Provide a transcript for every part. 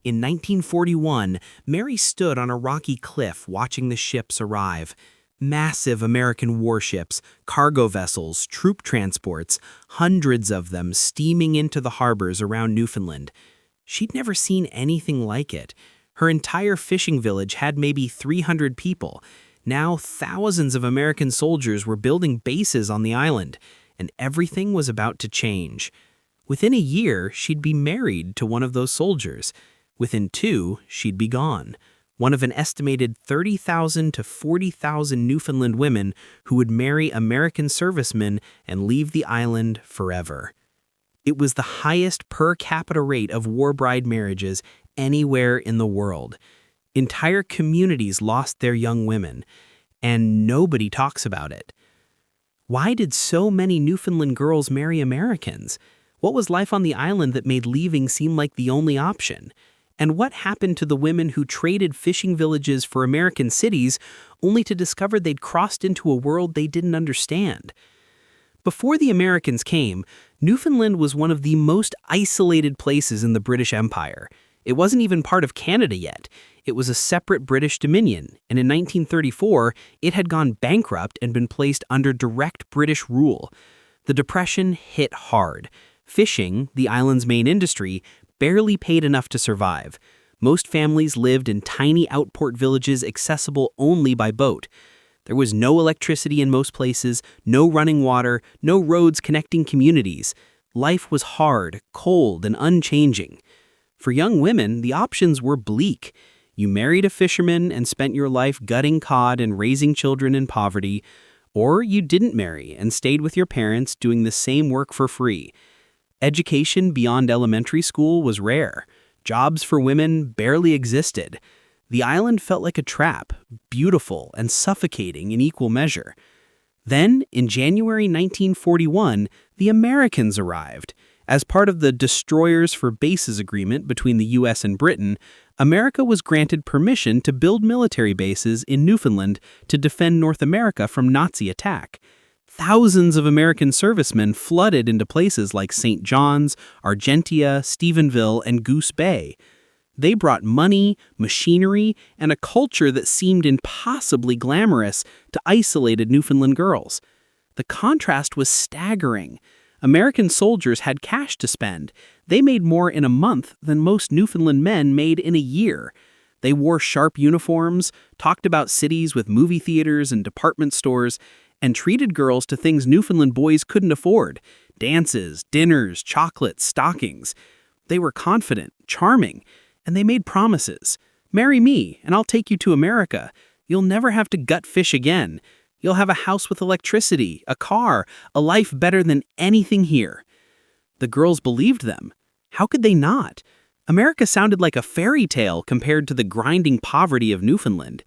In 1941, Mary stood on a rocky cliff watching the ships arrive. Massive American warships, cargo vessels, troop transports, hundreds of them steaming into the harbors around Newfoundland. She'd never seen anything like it. Her entire fishing village had maybe 300 people. Now thousands of American soldiers were building bases on the island, and everything was about to change. Within a year, she'd be married to one of those soldiers. Within 2, she'd be gone. One of an estimated 30,000 to 40,000 Newfoundland women who would marry American servicemen and leave the island forever. It was the highest per capita rate of war bride marriages anywhere in the world. Entire communities lost their young women, and nobody talks about it. Why did so many Newfoundland girls marry Americans? What was life on the island that made leaving seem like the only option? And what happened to the women who traded fishing villages for American cities only to discover they'd crossed into a world they didn't understand? Before the Americans came, Newfoundland was one of the most isolated places in the British Empire. It wasn't even part of Canada yet. It was a separate British dominion, and in 1934, it had gone bankrupt and been placed under direct British rule. The Depression hit hard. Fishing, the island's main industry, barely paid enough to survive. Most families lived in tiny outport villages accessible only by boat. There was no electricity in most places, no running water, no roads connecting communities. Life was hard, cold, and unchanging. For young women, the options were bleak. You married a fisherman and spent your life gutting cod and raising children in poverty, or you didn't marry and stayed with your parents doing the same work for free. Education beyond elementary school was rare. Jobs for women barely existed. The island felt like a trap, beautiful and suffocating in equal measure. Then, in January 1941, the Americans arrived. As part of the Destroyers for Bases agreement between the U.S. and Britain, America was granted permission to build military bases in Newfoundland to defend North America from Nazi attack. Thousands of American servicemen flooded into places like St. John's, Argentia, Stephenville, and Goose Bay. They brought money, machinery, and a culture that seemed impossibly glamorous to isolated Newfoundland girls. The contrast was staggering. American soldiers had cash to spend. They made more in a month than most Newfoundland men made in a year. They wore sharp uniforms, talked about cities with movie theaters and department stores, and treated girls to things Newfoundland boys couldn't afford: dances, dinners, chocolates, stockings. They were confident, charming, and they made promises. Marry me, and I'll take you to America. You'll never have to gut fish again. You'll have a house with electricity, a car, a life better than anything here. The girls believed them. How could they not? America sounded like a fairy tale compared to the grinding poverty of Newfoundland.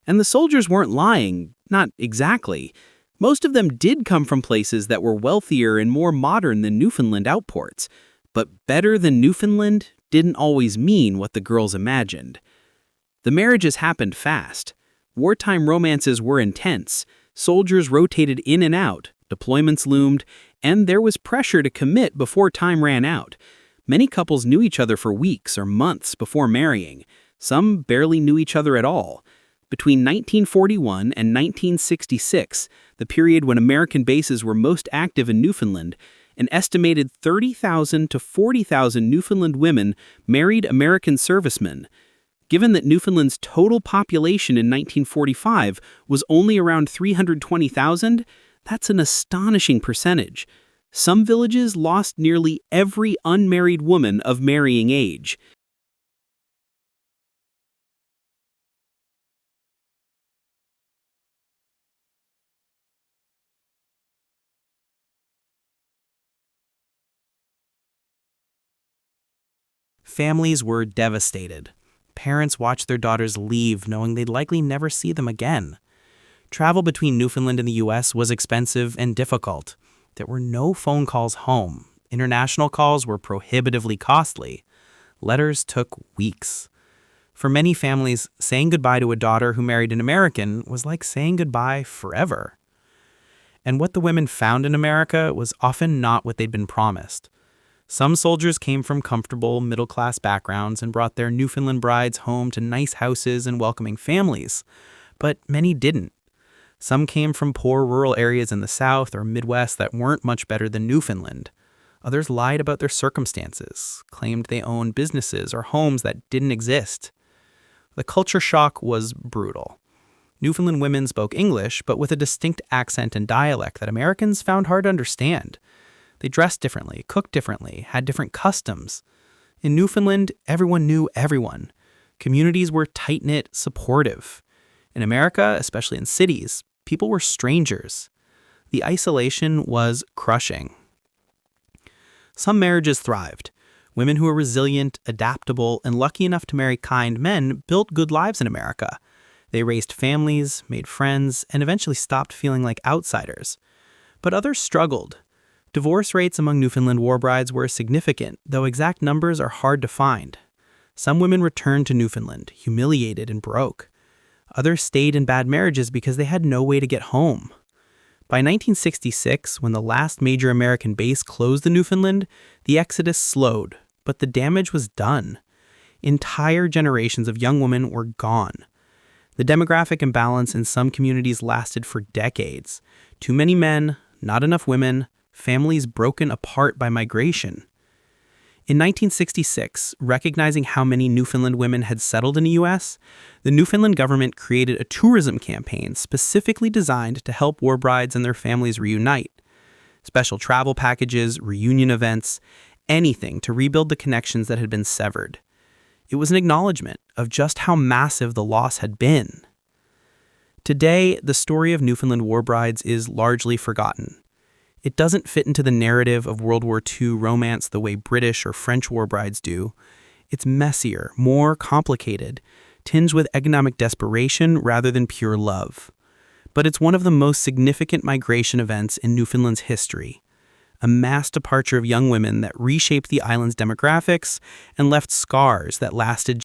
And the soldiers weren't lying, not exactly. Most of them did come from places that were wealthier and more modern than Newfoundland outports. But better than Newfoundland didn't always mean what the girls imagined. The marriages happened fast. Wartime romances were intense. Soldiers rotated in and out, deployments loomed, and there was pressure to commit before time ran out. Many couples knew each other for weeks or months before marrying. Some barely knew each other at all. Between 1941 and 1966, the period when American bases were most active in Newfoundland, an estimated 30,000 to 40,000 Newfoundland women married American servicemen. Given that Newfoundland's total population in 1945 was only around 320,000, that's an astonishing percentage. Some villages lost nearly every unmarried woman of marrying age. Families were devastated. Parents watched their daughters leave, knowing they'd likely never see them again. Travel between Newfoundland and the U.S. was expensive and difficult. There were no phone calls home. International calls were prohibitively costly. Letters took weeks. For many families, saying goodbye to a daughter who married an American was like saying goodbye forever. And what the women found in America was often not what they'd been promised. Some soldiers came from comfortable, middle-class backgrounds and brought their Newfoundland brides home to nice houses and welcoming families, but many didn't. Some came from poor rural areas in the South or Midwest that weren't much better than Newfoundland. Others lied about their circumstances, claimed they owned businesses or homes that didn't exist. The culture shock was brutal. Newfoundland women spoke English, but with a distinct accent and dialect that Americans found hard to understand. They dressed differently, cooked differently, had different customs. In Newfoundland, everyone knew everyone. Communities were tight-knit, supportive. In America, especially in cities, people were strangers. The isolation was crushing. Some marriages thrived. Women who were resilient, adaptable, and lucky enough to marry kind men built good lives in America. They raised families, made friends, and eventually stopped feeling like outsiders. But others struggled. Divorce rates among Newfoundland war brides were significant, though exact numbers are hard to find. Some women returned to Newfoundland, humiliated and broke. Others stayed in bad marriages because they had no way to get home. By 1966, when the last major American base closed in Newfoundland, the exodus slowed, but the damage was done. Entire generations of young women were gone. The demographic imbalance in some communities lasted for decades. Too many men, not enough women, families broken apart by migration. In 1966, recognizing how many Newfoundland women had settled in the U.S., the Newfoundland government created a tourism campaign specifically designed to help war brides and their families reunite. Special travel packages, reunion events, anything to rebuild the connections that had been severed. It was an acknowledgement of just how massive the loss had been. Today, the story of Newfoundland war brides is largely forgotten. It doesn't fit into the narrative of World War II romance the way British or French war brides do. It's messier, more complicated, tinged with economic desperation rather than pure love. But it's one of the most significant migration events in Newfoundland's history. A mass departure of young women that reshaped the island's demographics and left scars that lasted